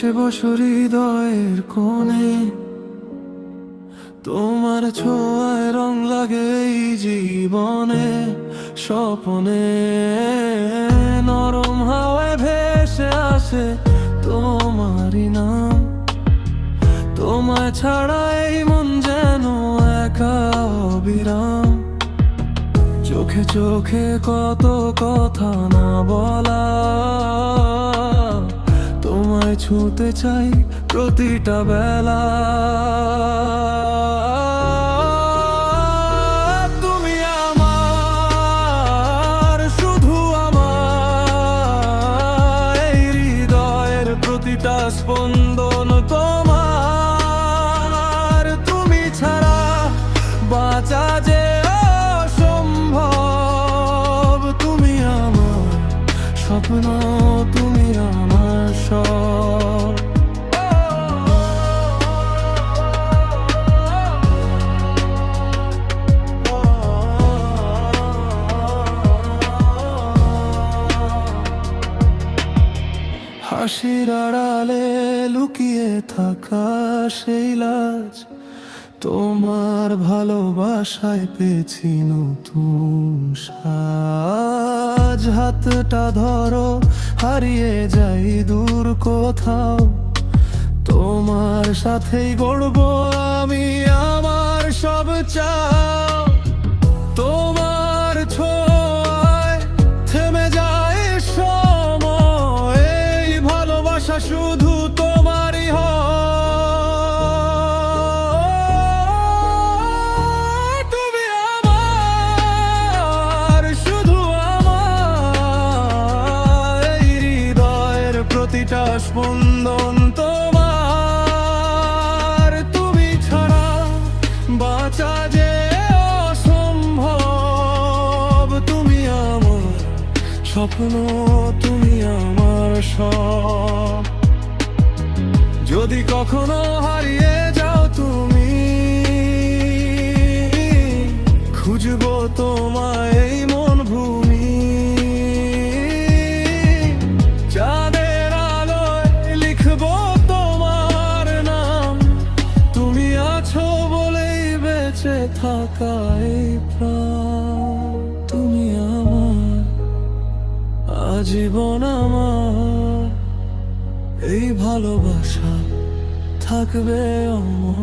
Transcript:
এসে বসো হৃদয়ের কোণে, তোমার ছোঁয়ায় রং লাগে এই জীবনে। স্বপ্নে নরম হাওয়ায় ভেসে আসে তোমারই নাম। তোমায় ছাড়া এই মন যেন একা অবিরাম। চোখে চোখে কত কথা না বলা, তোমায় ছুঁতে চাই প্রতিটা বেলা। তুমি আমার, শুধু আমার, এই হৃদয়ের প্রতিটা স্পন্দন তোমার। তুমি ছাড়া বাঁচা যে অসম্ভব। তুমি আমার স্বপ্ন, তুমি আমার সব। হাসির আড়ালে লুকিয়ে থাকা সেই লাজ, তোমার ভালোবাসায় পেয়েছি নতুন সাজ। হাতটা ধরো, হারিয়ে যাই দূর কোথাও, তোমার সাথেই গড়বো আমি আমার সব চাও। তোমার ছোঁয়ায় থেমে যায় সময়, এই ভালোবাসা শুধু তোমারই হয়। তুমি আমার, শুধু আমার, এই হৃদয়ের প্রতিটা স্পন্দন তোমার। তুমি ছাড়া বাঁচা যে অসম্ভব। তুমি আমার স্বপ্ন, তুমি আমার সব। যদি কখনো হারিয়ে যাও তুমি, খুঁজবো তোমায় এই মন ভূমি। চাঁদের আলোয় লিখবো তোমার নাম। তুমি আছো বলেই বেঁচে থাকা এই প্রাণ। তুমি আমার, আজীবন আমার, এই ভালোবাসা থাকবে অমর।